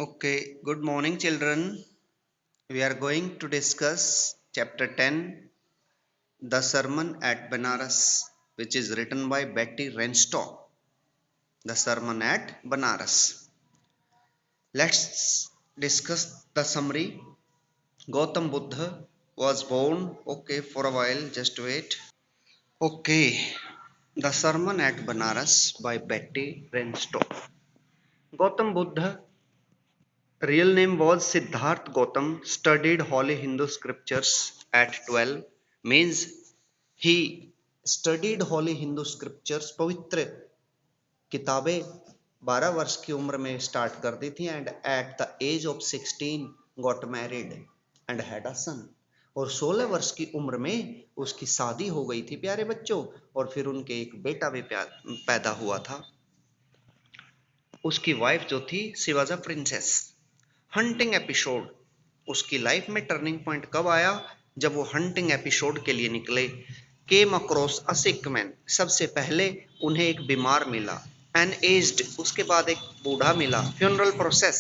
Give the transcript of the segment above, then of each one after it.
Okay, good morning, children. We are going to discuss chapter 10, The Sermon at Banaras, which is written by Betty Renstow. The Sermon at Banaras. Let's discuss the summary. Gautam Buddha was born. Okay, for a while, just wait. Okay, The Sermon at Banaras by Betty Renstow. Gautam Buddha real name was Siddharth Gautam, studied Holy Hindu scriptures at 12, means he studied Holy Hindu scriptures, पवित्र किताबें 12 वर्ष की उम्र में start कर दी थी and at the age of 16 got married and had a son. और 16 वर्ष की उम्र में उसकी शादी हो गई थी प्यारे बच्चों, और फिर उनके एक बेटा भी पैदा हुआ था। उसकी वाइफ जो थी she was a princess. Hunting episode, उसकी लाइफ में टर्निंग पॉइंट कब आया? जब वो हंटिंग एपिसोड के लिए निकले। केम अक्रॉस अ सिक मैन, सबसे पहले उन्हें एक बीमार मिला। एन एज्ड, उसके बाद एक बूढ़ा मिला। फ्यूनरल प्रोसेस,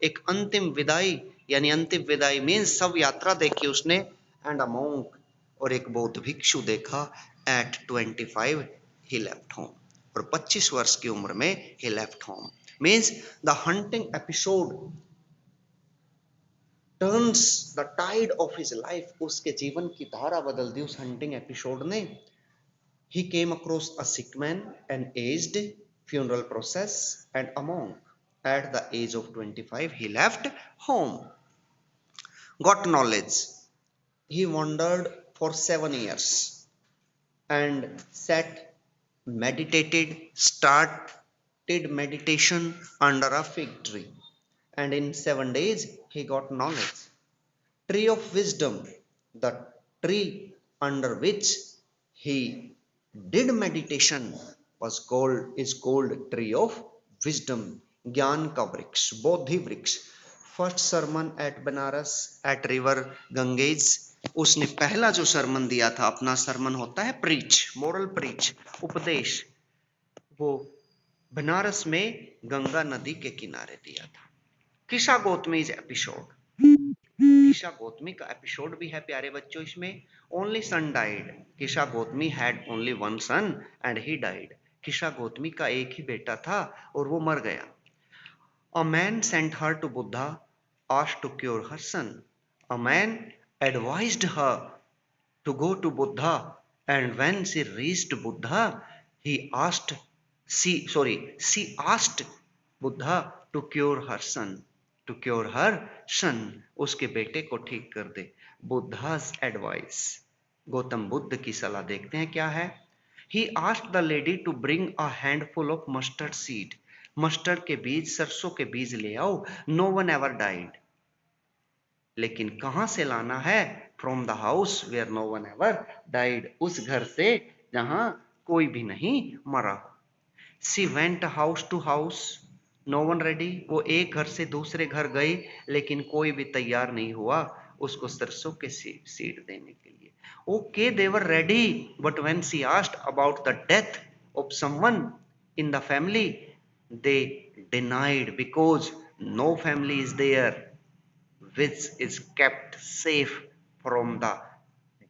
एक अंतिम विदाई, यानी अंतिम विदाई मीन्स सब यात्रा देखी उसने। एंड अ मॉन्क, और एक बौद्ध भिक्षु देखा। एट 25 ही लेफ्ट होम, और 25 वर्ष की उम्र में ही left home. Means the hunting episode turns the tide of his life, उसके जीवन की धारा बदल दी उस हंटिंग एपिसोड ने। He came across a sick man, an aged, funeral process and a monk. At the age of 25 he left home, got knowledge. He wandered for 7 years and sat, meditated, started meditation under a fig tree, and in 7 days he got knowledge. Tree of wisdom, the tree under which he did meditation is called tree of wisdom, ज्ञान का वृक्ष, बोधि वृक्ष। First sermon at Banaras at river Ganges, उसने पहला जो सरमन दिया था, अपना सरमन होता है प्रीच, मोरल प्रीच, उपदेश, वो बनारस में गंगा नदी के किनारे दिया था। किशा गौतमीज एपिसोड, किशा गौतमी का एपिसोड भी है प्यारे बच्चों इसमें। Only son died, Kisa Gautami had only one son and he died, Kisa Gautami का एक ही बेटा था और वो मर गया। A man sent her to Buddha, asked to cure her son, a man advised her to go to Buddha and when she reached Buddha he asked she asked Buddha to cure her sun, to cure her सन, उसके बेटे को ठीक कर दे। बुद्धा's advice, Gautam Buddha की सलाह देखते हैं क्या है। he asked the lady to bring a handful of mustard seed, mustard के बीज, सरसों के बीज ले आओ। no one ever died, लेकिन कहां से लाना है? From the house where no one ever died, उस घर से जहां कोई भी नहीं मरा हो। She went house to house, no one ready, वो एक घर से दूसरे घर गई लेकिन कोई भी तैयार नहीं हुआ उसको सरसों के सीड देने के लिए। Okay they were ready, but when she asked about the death of someone in the family they denied, because no family is there which is kept safe from the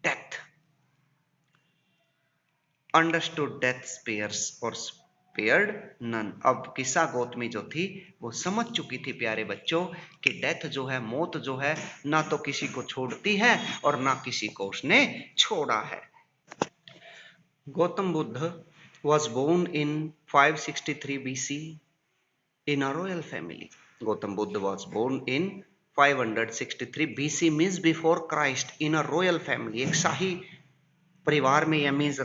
death. Understood death spares or spared none. अब किस्सा गौतमी जो थी वो समझ चुकी थी प्यारे बच्चों कि डेथ जो है, मौत जो है, ना तो किसी को छोड़ती है और ना किसी को उसने छोड़ा है। Gautam Buddha was born in 563 BC in a royal family. Gautam Buddha was born in 563 BC means before Christ in a royal family, एक शाही परिवार में, या मीन्स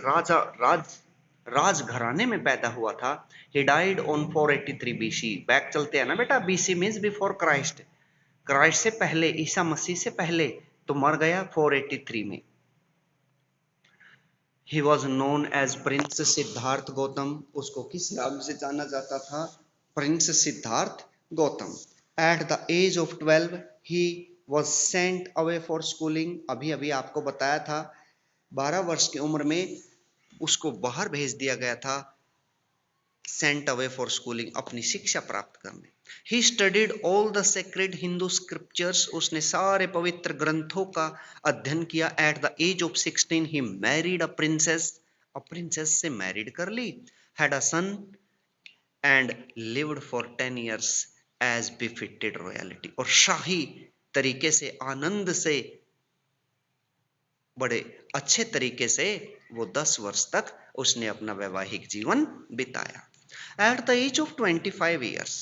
राज घराने में पैदा हुआ था। He died on 483 BC, back चलते हैं ना बेटा, BC means before Christ, Christ से पहले, ईसा मसीह से पहले, तो मर गया 483 में। He was known as Prince Siddharth Gautam, उसको किस नाम से जाना जाता था? Prince Siddhartha Gautam. At the age of 12 he was sent away for schooling, अभी अभी आपको बताया था 12 वर्ष की उम्र में उसको बाहर भेज दिया गया था सेंट अवे फॉर स्कूलिंग, अपनी शिक्षा प्राप्त करने। He studied all the sacred Hindu scriptures, उसने सारे पवित्र ग्रंथों का अध्ययन किया। At the age of 16 he married a princess से मैरिड कर ली। Had a son and lived for 10 years as befitted royalty, और शाही तरीके से, आनंद से, बड़े अच्छे तरीके से वो 10 वर्ष तक उसने अपना वैवाहिक जीवन बिताया। At the age of 25 years,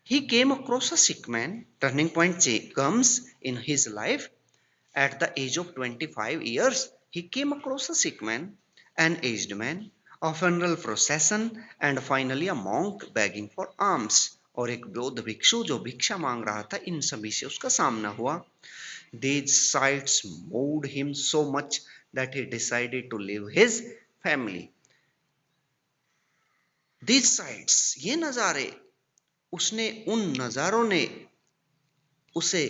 he came across a sick man. Turning point comes in his life. At the age of 25 years, he came across a sick man, an aged man, a funeral procession, and finally a monk begging for alms. और एक बौद्ध भिक्षु जो भिक्षा मांग रहा था, इन सभी से उसका सामना हुआ। These sights moved him so much that he decided to leave his family. These sights, ये नजारे, उसने, उन नजारों ने उसे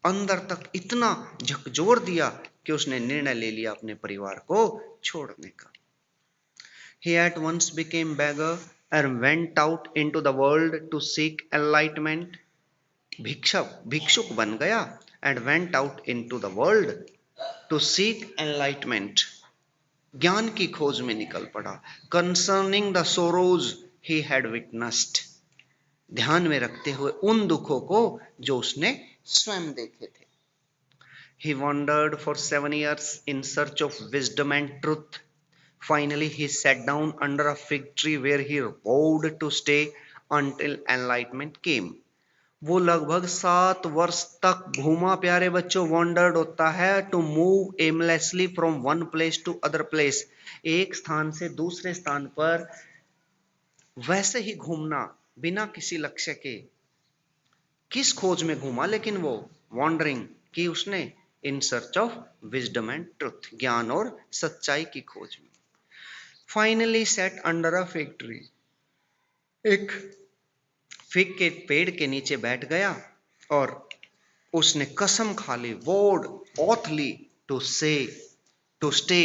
अंदर तक इतना झकझोर दिया कि उसने निर्णय ले लिया अपने परिवार को छोड़ने का। He at once became beggar and went out into the world to seek enlightenment. भिक्षुक बन गया and went out into the world to seek enlightenment. ज्ञान की खोज में निकल पड़ा। Concerning the sorrows he had witnessed, ध्यान में रखते हुए उन दुखों को जो उसने स्वयं देखे थे। He wandered for 7 years in search of wisdom and truth. Finally he sat down under a fig tree where he vowed to stay until enlightenment came. वो लगभग 7 वर्ष तक घूमा प्यारे बच्चों। वॉन्डर्ड होता है to move aimlessly from one place to other place, एक स्थान से दूसरे स्थान पर वैसे ही घूमना बिना किसी लक्ष्य के। किस खोज में घूमा, लेकिन वो वॉन्डरिंग की उसने in search of wisdom and truth, ज्ञान और सच्चाई की खोज में। Finally set under a fig tree, एक फिग के पेड़ के नीचे बैठ गया और उसने कसम खा ली, वोड ओथ ली to stay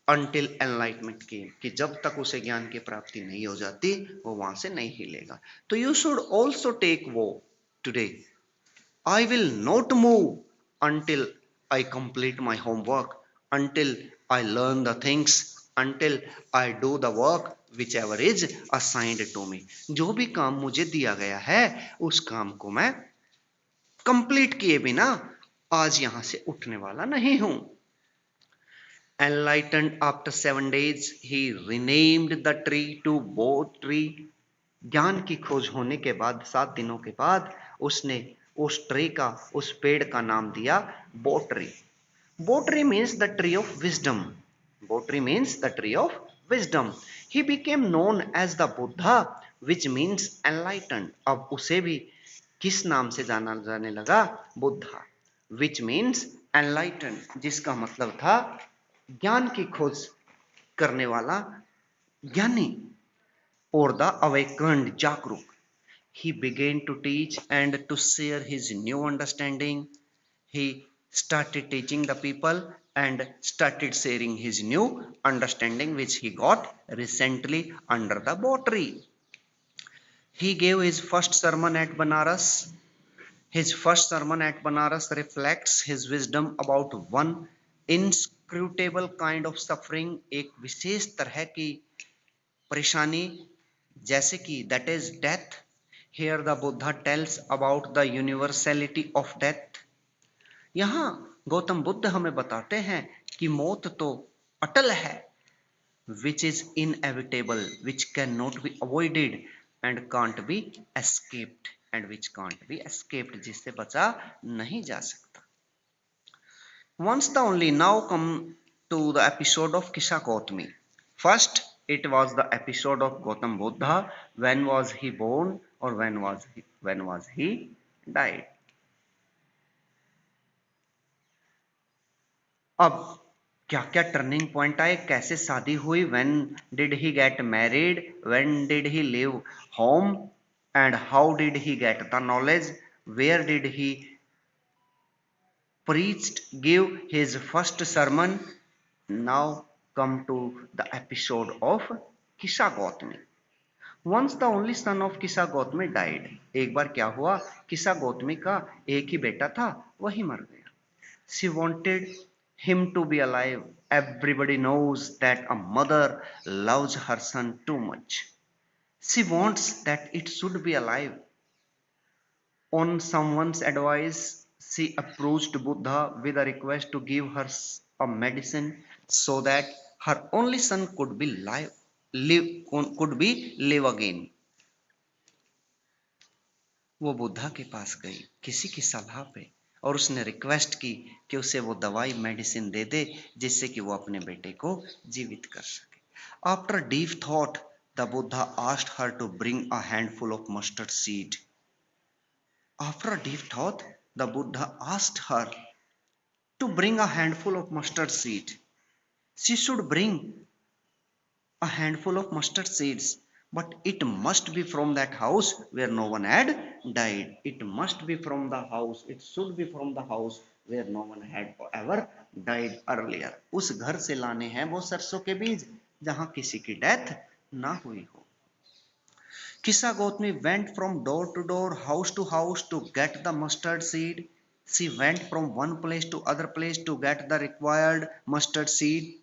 until enlightenment came, कि जब तक उसे ज्ञान की प्राप्ति नहीं हो जाती वो वहां से नहीं हिलेगा। तो you should also take vow today. I will not move until I complete my homework, until I learn the things, until I do the work whichever is assigned to me. जो भी काम मुझे दिया गया है उस काम को मैं कंप्लीट किए बिना आज यहां से उठने वाला नहीं हूं। Enlightened after 7 days, he renamed the tree to Bo tree. ज्ञान की खोज होने के बाद 7 दिनों के बाद उसने उस ट्री का, उस पेड़ का नाम दिया bo tree. Bo tree means the tree of wisdom. Bo tree means the tree of wisdom. He became known as the Buddha, which means enlightened. अब उसे भी किस नाम से जाना जाने लगा? बुद्धा, which means enlightened, जिसका मतलब था ज्ञान की खोज करने वाला ज्ञानी, और द अवेकन्ड, जागरूक। He began to teach and to share his new understanding. He started teaching the people and started sharing his new understanding which he got recently under the Bo tree. He gave his first sermon at Banaras. His first sermon at Banaras reflects his wisdom about one inscrutable kind of suffering, एक विशेष तरह की परेशानी जैसे कि that is death. Here the Buddha tells about the universality of death. यहाँ गौतम बुद्ध हमें बताते हैं कि मौत तो अटल है, which is inevitable, which cannot be avoided and can't be escaped, and which can't be escaped, जिससे बचा नहीं जा सकता। Once the only, now come to the episode of Kisha Gautami. First, it was the episode of Gautam Buddha. When was he born, or when was he died? अब क्या क्या turning point आए, कैसे शादी हुई, when did he get married, when did he leave home, and how did he get the knowledge, where did he preached, give his first sermon. Now come to the episode of Kisha Gautami. Once the only son of Kisa Gautami died. एक बार क्या हुआ, किसा गौतमी का एक ही बेटा था, वही मर गया. She wanted him to be alive. Everybody knows that a mother loves her son too much. She wants that it should be alive. On someone's advice, she approached Buddha with a request to give her a medicine so that her only son could be live again. वो बुद्धा के पास गई किसी की सलाह पे और उसने request की कि उसे वो दवाई मेडिसिन दे दे जिससे कि वो अपने बेटे को जीवित कर सके. After deep thought, the Buddha asked her to bring a handful of mustard seed. After a deep thought, the Buddha asked her to bring a handful of mustard seed. She should bring a handful of mustard seeds, but it must be from that house where no one had died. It must be from the house, it should be from the house where no one had ever died earlier. उस घर से लाने हैं वो सरसों के बीज जहां किसी की डेथ ना हुई हो. Kisa Gautami went from door to door, house to house to get the mustard seed. She went from one place to other place to get the required mustard seed.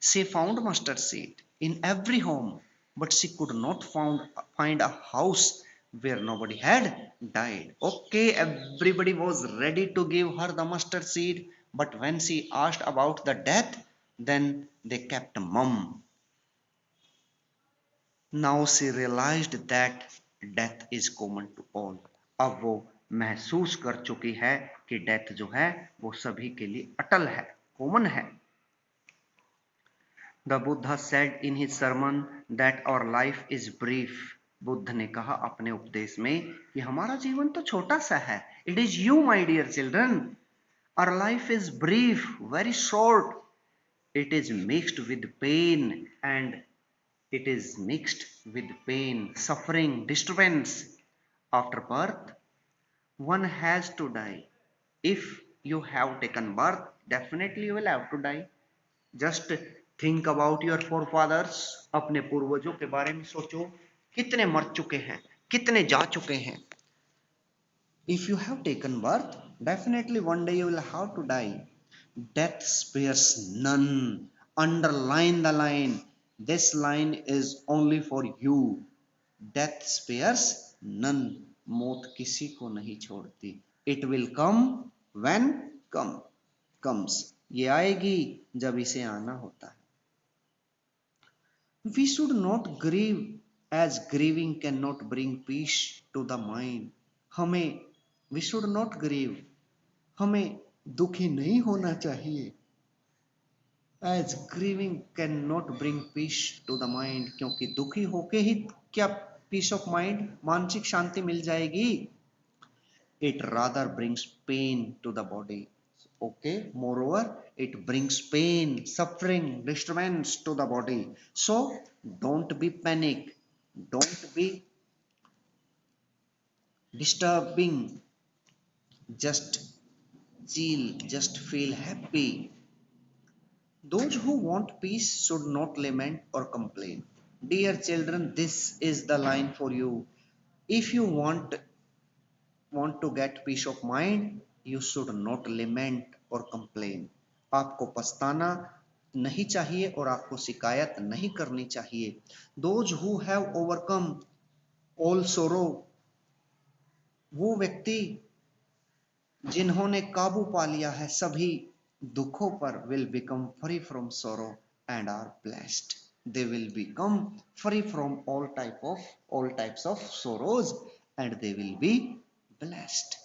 She found mustard seed in every home, but she could not find a house where nobody had died. Okay, everybody was ready to give her the mustard seed, but when she asked about the death, then they kept mum. Now she realized that death is common to all. अब वो महसूस कर चुकी है कि death जो है वो सभी के लिए अटल है, कॉमन है. The Buddha said in his sermon that our life is brief. Buddha ने कहा अपने उपदेश में कि हमारा जीवन तो छोटा सा है. It is you, my dear children. Our life is brief, very short. It is mixed with pain and it is mixed with pain, suffering, disturbance. After birth, one has to die. If you have taken birth, definitely you will have to die. Just think about your forefathers. अपने पूर्वजों के बारे में सोचो, कितने मर चुके हैं, कितने जा चुके हैं. If you have taken birth, definitely one day you will have to die. Death spares none. Underline the line. This line is only for you. Death spares none. मौत किसी को नहीं छोड़ती. It will come when comes. ये आएगी जब इसे आना होता है. We should not grieve as grieving cannot bring peace to the mind. हमें we should not grieve. हमें दुखी नहीं होना चाहिए. As grieving cannot bring peace to the mind. क्योंकि दुखी होके ही क्या peace of mind, मानसिक शांति मिल जाएगी. It rather brings pain to the body. Okay, moreover, it brings pain, suffering, disturbance to the body. So don't be panic, don't be disturbing, just chill, just feel happy. Those who want peace should not lament or complain. Dear children, this is the line for you. If you want to get peace of mind, you should not lament or complain. आपको पछताना नहीं चाहिए और आपको शिकायत नहीं करनी चाहिए. Those who have overcome all sorrow, वो व्यक्ति जिन्होंने काबू पा लिया है सभी दुखों पर, will become free from sorrow and are blessed. They will become free from all types of sorrows and they will be blessed.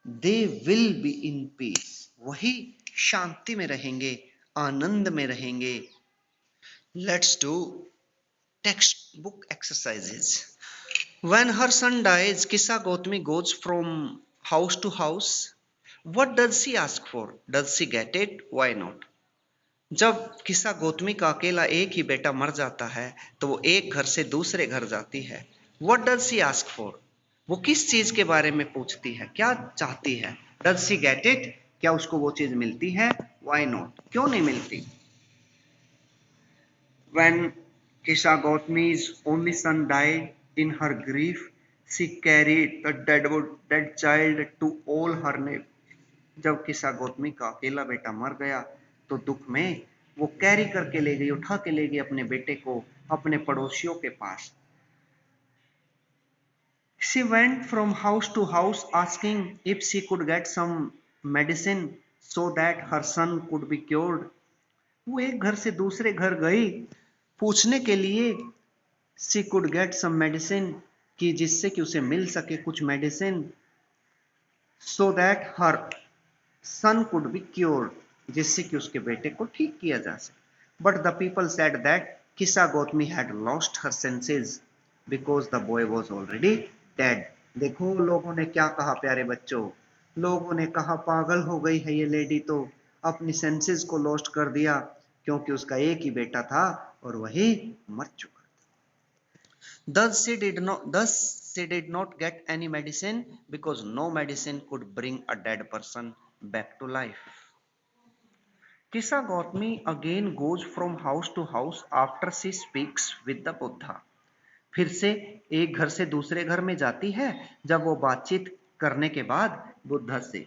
They will be in peace. वही शांति में रहेंगे, आनंद में रहेंगे. Let's do textbook exercises. When her son dies, Kisa Gautami goes from house to house. What does she ask for? Does she get it? Why not? जब किसा गौतमी का अकेला एक ही बेटा मर जाता है तो वो एक घर से दूसरे घर जाती है. What does she ask for? वो किस चीज के बारे में पूछती है, क्या चाहती है? Does she get it? क्या उसको वो चीज मिलती है? Why not? क्यों नहीं मिलती? When Kisha Gautami's only son died. In her grief, she carried the dead child to all her neighbors. जब किसा गौतमी का अकेला बेटा मर गया तो दुख में वो कैरी करके ले गई, उठा के ले गई अपने बेटे को अपने पड़ोसियों के पास. She went from house to house asking if she could get some medicine so that her son could be cured. वो एक घर से दूसरे घर गई पूछने के लिए she could get some medicine कि जिससे कि उसे मिल सके कुछ medicine so that her son could be cured जिससे कि उसके बेटे को ठीक किया जा सके. But the people said that Kisa Gautami had lost her senses because the boy was already dead. देखो लोगों ने क्या कहा प्यारे बच्चों, लोगों ने कहा पागल हो गई है ये लेडी, तो अपनी सेंसेस को लॉस्ट कर दिया क्योंकि उसका एक ही बेटा था और वही मर चुका. Thus she did not get any medicine because no medicine could bring a dead person back to life. Kisa Gautami again goes from house to house after she speaks with the Buddha. फिर से एक घर से दूसरे घर में जाती है जब वो बातचीत करने के बाद बुद्धा से.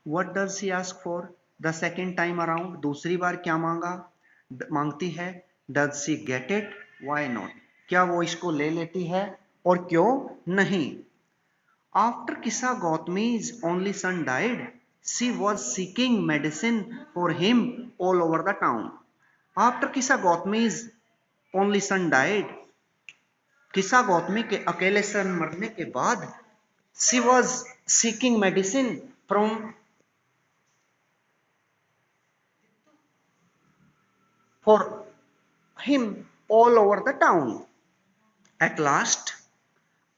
What does she ask for the second time around? दूसरी बार क्या मांगती है? Does she get it? Why not? क्या वो इसको ले लेती है और क्यों नहीं? After Kisa Gautami's only son died, she was seeking medicine for him all over the town. After Kisa Gautami's only son died, किसा गौतमी के अकेले सन मरने के बाद she was seeking medicine from for him all over the town. At last,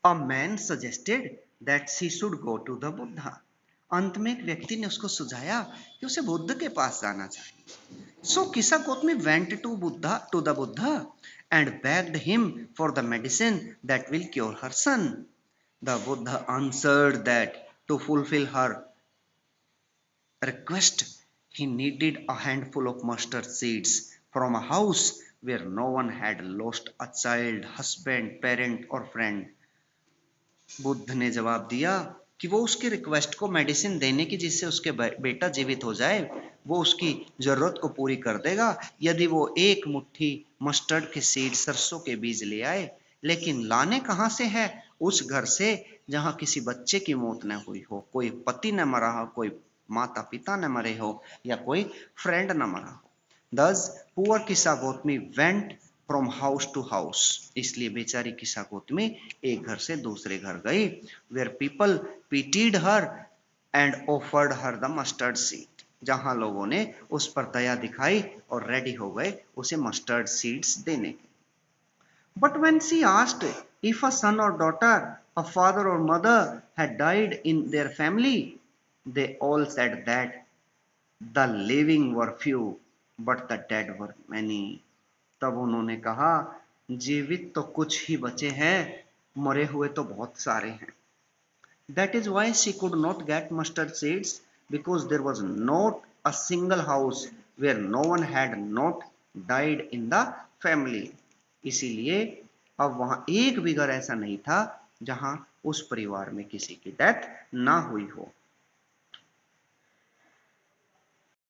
a man suggested that she should go to the Buddha. अंत में एक व्यक्ति ने उसको सुझाया कि उसे बुद्ध के पास जाना चाहिए. So Kisa Gautami went to the Buddha and begged him for the medicine that will cure her son. The Buddha answered that to fulfill her request, he needed a handful of mustard seeds from a house where no one had lost a child, husband, parent or friend. Buddha ने जवाब दिया कि वो उसकी request को medicine देने की जिससे उसके बेटा जीवित हो जाए वो उसकी जरूरत को पूरी कर देगा यदि वो एक मुट्ठी मस्टर्ड के सीड सरसों के बीज ले आए. लेकिन लाने कहां से है? उस घर से जहां किसी बच्चे की मौत न हुई हो, कोई पति न मरा हो, कोई माता पिता न मरे हो या कोई फ्रेंड न मरा हो. Thus poor Kisa Gautami went from house to house. इसलिए बेचारी किसा गौतमी एक घर से दूसरे घर गई. Where people pitied her and offered her the mustard seed. जहां लोगों ने उस पर दया दिखाई और रेडी हो गए उसे मस्टर्ड सीड्स देने के. But when she asked if a son और डॉटर, अ फादर और mother had died in their family, they all said that the living were few but the dead were many. तब उन्होंने कहा जीवित तो कुछ ही बचे हैं, मरे हुए तो बहुत सारे हैं. That is why she could not get mustard seeds because there was not a single house where no one had not died in the family. इसीलिए अब वहां एक भी घर ऐसा नहीं था जहां उस परिवार में किसी की डेथ ना हुई हो.